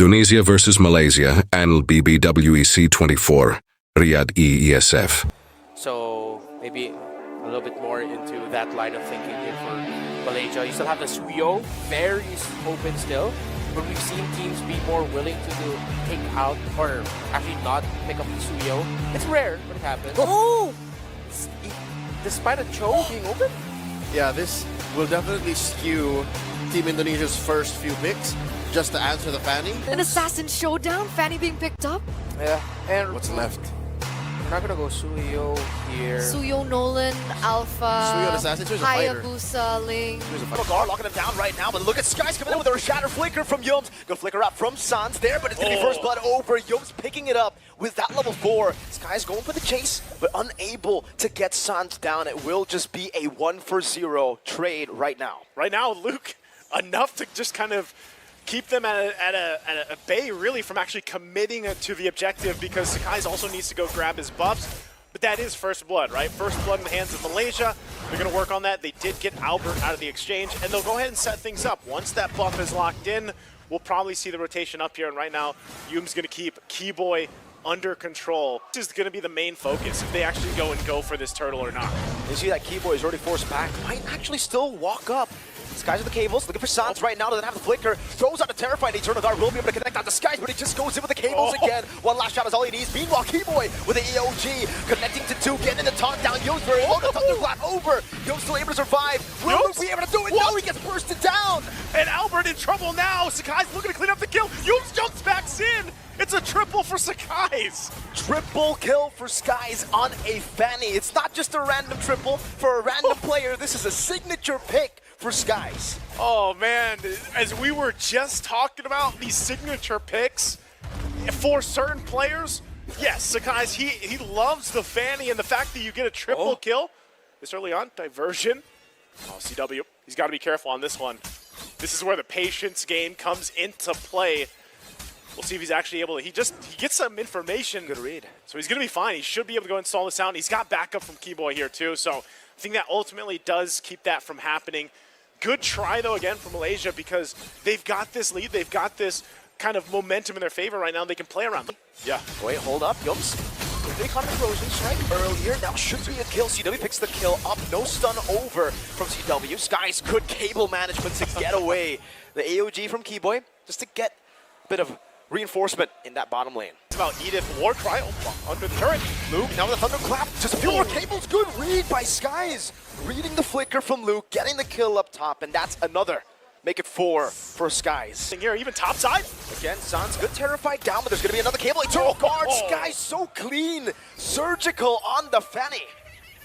Indonesia versus Malaysia, MLBB WEC24, RIYADH ESF. So maybe a little bit more into that line of thinking here for Malaysia. You still have the Suyo, very open still, but we've seen teams be more willing to take out or actually not pick up the Suyo. It's rare, but it happens. Oh! Despite a Cho being open? Yeah, this will definitely skew Team Indonesia's first few picks just to answer the Fanny. An assassin showdown, Fanny being picked up. Yeah, and What's left? we're not gonna go Suyo here. Suyo, Nolan, Alpha, Suyo and Assassin, Suyo's a fighter. Hayabusa, Ling. Guard locking him down right now, but look at Skies coming in with a shatter flicker from Yums. Good flicker up from Sans there, but it's gonna be first blood over. Yums picking it up with that level 4. Skies going for the chase, but unable to get Sans down. It will just be a 1-for-0 trade right now. Right now, Luke, enough to just kind of keep them at a bay, really, from actually committing to the objective, because Sakai's also needs to go grab his buffs. But that is first blood, right? First blood in the hands of Malaysia. They're going to work on that. They did get Albert out of the exchange, and they'll go ahead and set things up. Once that buff is locked in, we'll probably see the rotation up here. And right now, Yum's going to keep Keyboy under control. This is going to be the main focus if they actually go for this turtle or not. You see that Keyboy is already forced back. Might actually still walk up. Skies with the cables, looking for Sans right now, doesn't have the flicker. Throws out a terrifying Eternal Guard, will be able to connect on the Skies, but he just goes in with the cables again. One last shot is all he needs. Meanwhile, Keyboy with the EOG, connecting to 2, getting in the taunt down. Yo's very low, the thunderclap over. Yo's still able to survive. Will Luke be able to do it? No, he gets bursted down. And Albert in trouble now. Sakai's looking to clean up the kill. Yums jumps back in. It's a triple for Sakai's. Triple kill for Skies on a Fanny. It's not just a random triple for a random player. This is a signature pick for Skies. Oh man, as we were just talking about these signature picks for certain players, yes, Sakai's, he loves the Fanny, and the fact that you get a triple kill this early on, diversion. Oh, CW, he's got to be careful on this one. This is where the patience game comes into play. We'll see if he's actually able to, he gets some information. Good read. So he's going to be fine. He should be able to go install this out. And he's got backup from Keyboy here too. So I think that ultimately does keep that from happening. Good try though again for Malaysia, because they've got this lead. They've got this kind of momentum in their favor right now. They can play around. Yeah. Wait, hold up. Yums. They caught him frozen strike earlier. Now should be a kill. CW picks the kill up. No stun over from CW. Skies, good cable management to get away. The AOG from Keyboy just to get a bit of reinforcement in that bottom lane. It's about Edith Warcry under the turret. Luke, now with a thunderclap, just a few more cables. Good read by Skies. Reading the flicker from Luke, getting the kill up top, and that's another. Make it 4 for Skies. Here, even top side. Again, Sans good terrified down, but there's going to be another cable. Eternal Guard, Skies so clean. Surgical on the Fanny.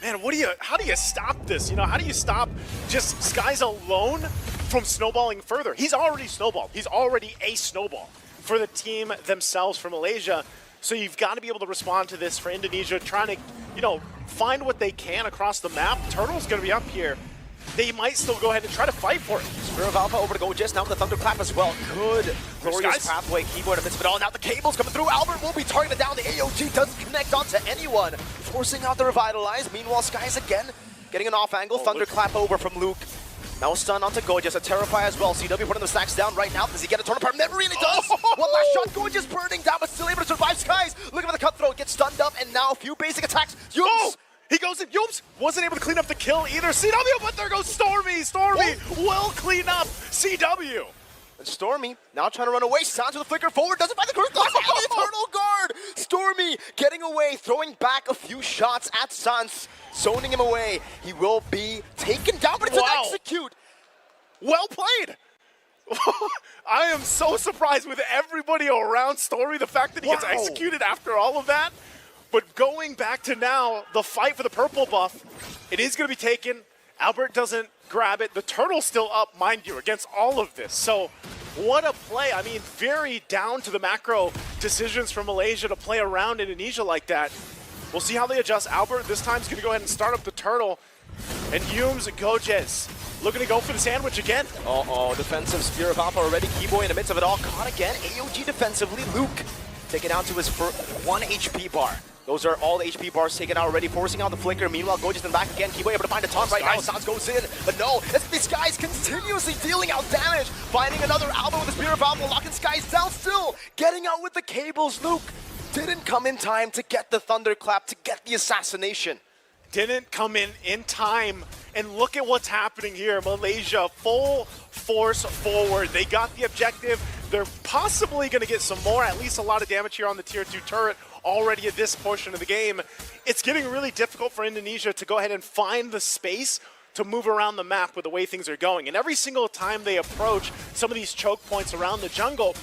Man, how do you stop this? You know, how do you stop just Skies alone from snowballing further? He's already snowballed. He's already a snowball for the team themselves, for Malaysia. So you've got to be able to respond to this for Indonesia, trying to, you know, find what they can across the map. Turtle's going to be up here. They might still go ahead and try to fight for it. Spirit of Alpha over to GODBLESS now with the thunderclap as well. Good. Glorious pathway, Keyboy in the midst of it all. Now the cables coming through. Albert will be targeted down. The AOG doesn't connect onto anyone, forcing out the Revitalize. Meanwhile, Skies again getting an off angle. Thunderclap over from Luke. Now a stun onto GODBLESS, a Terrify as well. CW putting the stacks down right now. Does he get a turn apart? Never really does. One last shot. GODBLESS burning down, but still able to survive. Skies looking for the cutthroat, gets stunned up, and now a few basic attacks. Yums. He goes in. Yums wasn't able to clean up the kill either. CW, but there goes Stormy. Stormy will clean up CW. And Stormy now trying to run away. Sans with a flicker forward. Doesn't find the current glass. The Eternal Guard. Stormy getting away, throwing back a few shots at Sans, zoning him away. He will be taken down, but it's an execute. Well played. I am so surprised with everybody around Stormy, the fact that he gets executed after all of that. But going back to now, the fight for the purple buff, it is going to be taken. Albert doesn't grab it. The turtle's still up, mind you, against all of this. So what a play. I mean, very down to the macro decisions from Malaysia to play around Indonesia like that. We'll see how they adjust. Albert this time is going to go ahead and start up the turtle. And Yums and GODBLESS looking to go for the sandwich again. Defensive Spear of Alpha already. Keyboy in the midst of it all. Caught again. AOG defensively. Luke taken out to his 1 HP bar. Those are all the HP bars taken out already, forcing out the flicker. Meanwhile, GODBLESS in the back again. Keyboy able to find a taunt right now. Sans goes in, but no, it's these guys continuously dealing out damage. Finding another Alpha with the Spear of Alpha, locking Skies down still. getting out with the cables. Luke didn't come in time to get the thunderclap, to get the assassination. Didn't come in time, and look at what's happening here. Malaysia full force forward. They got the objective. They're possibly going to get some more, at least a lot of damage here on the tier 2 turret already at this portion of the game. It's getting really difficult for Indonesia to go ahead and find the space to move around the map with the way things are going. And every single time they approach some of these choke points around the jungle,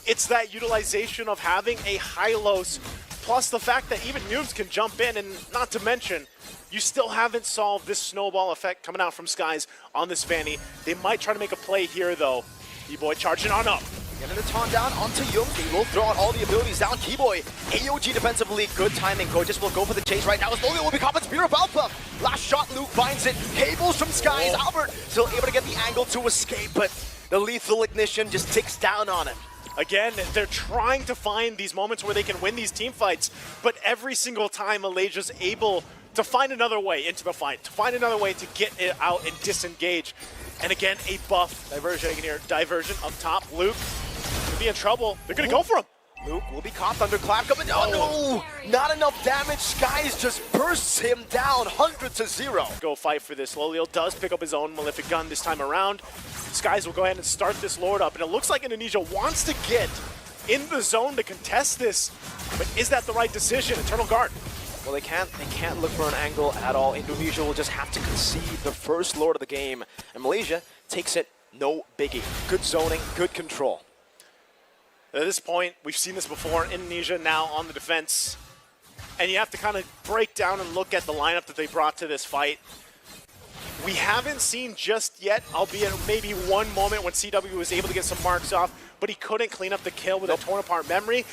it's that utilization of having a Hylos, plus the fact that even noobs can jump in, and not to mention, you still haven't solved this snowball effect coming out from Skies on this Fanny. They might try to make a play here, though. B-Boy charging on up. Getting the taunt down onto Young. They will throw out all the abilities down. Keyboy, AOG defensively, good timing. Gorgeous will go for the chase right now. Slowly will be caught, but Spear of Alpha. Last shot, Luke finds it. Cables from Skies. Albert still able to get the angle to escape, but the lethal ignition just ticks down on him. Again, they're trying to find these moments where they can win these team fights, but every single time Malaysia's able to find another way into the fight, to find another way to get it out and disengage. And again, a buff diversion here. Diversion up top. Luke could be in trouble. They're going to go for him. Luke will be caught. Thunderclap coming. Oh no! Not enough damage. Skies just bursts him down 100-0. Go fight for this. Loliel does pick up his own Malefic gun this time around. Skies will go ahead and start this Lord up. And it looks like Indonesia wants to get in the zone to contest this. But is that the right decision? Eternal Guard. Well, they can't look for an angle at all. Indonesia will just have to concede the first Lord of the game. And Malaysia takes it no biggie. Good zoning, good control. At this point, we've seen this before. Indonesia now on the defense. And you have to kind of break down and look at the lineup that they brought to this fight. We haven't seen just yet, albeit maybe one moment when CW was able to get some marks off, but he couldn't clean up the kill with a torn apart memory.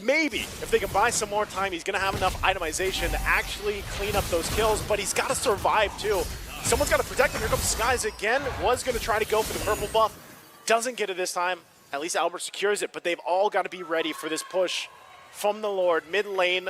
Maybe, if they can buy some more time, he's going to have enough itemization to actually clean up those kills, but he's got to survive too. Someone's got to protect him. Here comes Skies again. Was going to try to go for the purple buff. Doesn't get it this time. At least Albert secures it, but they've all got to be ready for this push from the Lord. Mid lane,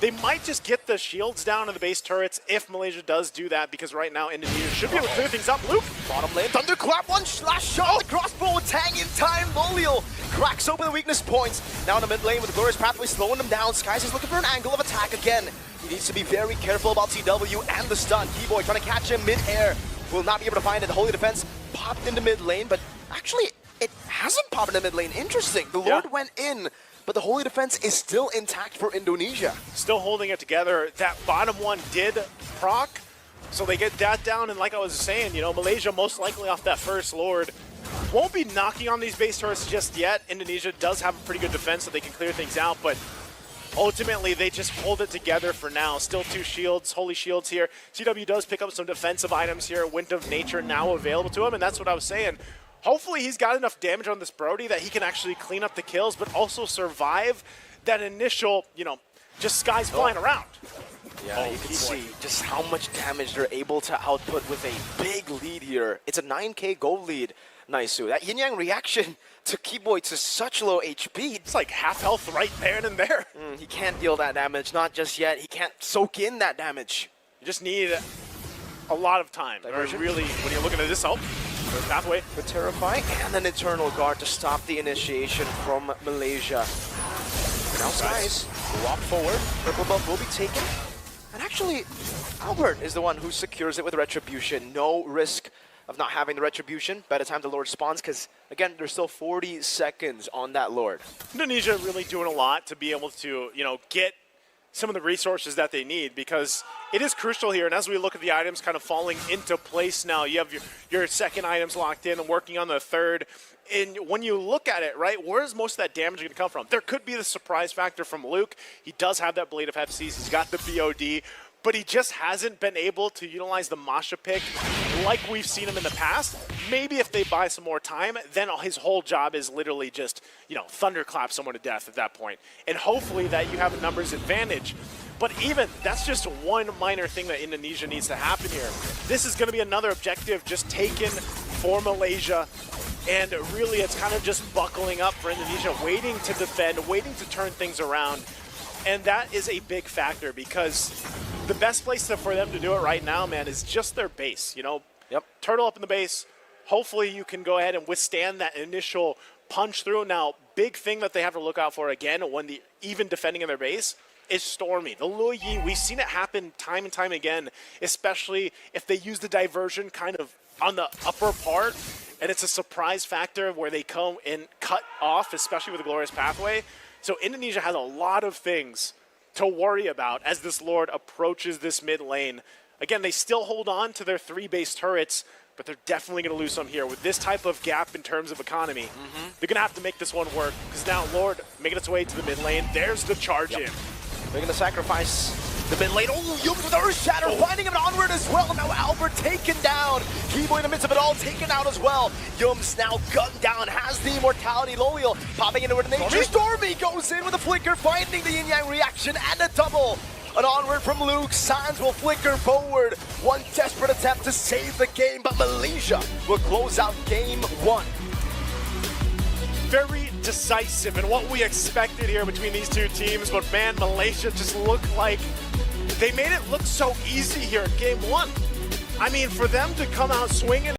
they might just get the shields down in the base turrets if Malaysia does do that, because right now Indonesia should be able to clear things up. Luke, bottom lane, thunderclap, one last shot, the crossbow will tag in time. Loliel cracks open the weakness points. Now in the mid lane with the glorious pathway slowing them down. Skies is looking for an angle of attack again. He needs to be very careful about CW and the stun. Keyboy trying to catch him mid-air. Will not be able to find it. The Holy Defense popped into mid lane, but actually it hasn't popped into mid lane. Interesting. The Lord went in, but the Holy Defense is still intact for Indonesia. Still holding it together. That bottom one did proc, so they get that down. And like I was saying, you know, Malaysia most likely off that first Lord won't be knocking on these base turrets just yet. Indonesia does have a pretty good defense, so they can clear things out, but ultimately they just hold it together for now. Still two shields, holy shields here. CW does pick up some defensive items here. Wind of Nature now available to him, and that's what I was saying. Hopefully he's got enough damage on this Brody that he can actually clean up the kills, but also survive that initial, you know, just Skies flying around. Yeah, you can see just how much damage they're able to output with a big lead here. It's a 9k gold lead, Naisu. That yin-yang reaction to Keyboy to such low HP. It's like half health right there and there. He can't deal that damage, not just yet. He can't soak in that damage. You just need a lot of time. Really, when you're looking at this, pathway. The Terrifying and an Eternal Guard to stop the initiation from Malaysia. Now Skies walk forward. Purple buff will be taken. And actually, Albert is the one who secures it with Retribution. No risk of not having the Retribution by the time the Lord spawns, because, again, there's still 40 seconds on that Lord. Indonesia really doing a lot to be able to, you know, get some of the resources that they need, because it is crucial here. And as we look at the items kind of falling into place now, you have your second items locked in and working on the third. And when you look at it, right, where's most of that damage going to come from? There could be the surprise factor from Luke. He does have that Blade of Hephaestus. He's got the BOD, but he just hasn't been able to utilize the Masha pick like we've seen him in the past. Maybe if they buy some more time, then his whole job is literally just, you know, thunderclap someone to death at that point. And hopefully that you have a numbers advantage. But even, that's just one minor thing that Indonesia needs to happen here. This is going to be another objective just taken for Malaysia. And really, it's kind of just buckling up for Indonesia, waiting to defend, waiting to turn things around. And that is a big factor, because the best place for them to do it right now, man, is just their base. You know, turtle up in the base. Hopefully you can go ahead and withstand that initial punch through. Now, big thing that they have to look out for again when even defending in their base is Stormy. The Luo Yi, we've seen it happen time and time again, especially if they use the diversion kind of on the upper part, and it's a surprise factor where they come and cut off, especially with the Glorious Pathway. So Indonesia has a lot of things to worry about as this Lord approaches this mid lane. Again, they still hold on to their 3 base turrets, but they're definitely going to lose some here. With this type of gap in terms of economy, they're going to have to make this one work, because now Lord making its way to the mid lane. There's the charge in. They're going to sacrifice the mid lane. Oh, Yums with Earth Shatter, finding him onward as well. Now Albert taken down. Kibo in the midst of it all, taken out as well. Yums now gunned down, has the immortality. Loyal popping into the nature. Stormy goes in with a flicker, finding the yin-yang reaction and a double. An onward from Luke. Sands will flicker forward. One desperate attempt to save the game, but Malaysia will close out game 1. Very decisive in what we expected here between these two teams, but man, Malaysia just looked like they made it look so easy here in game 1. I mean, for them to come out swinging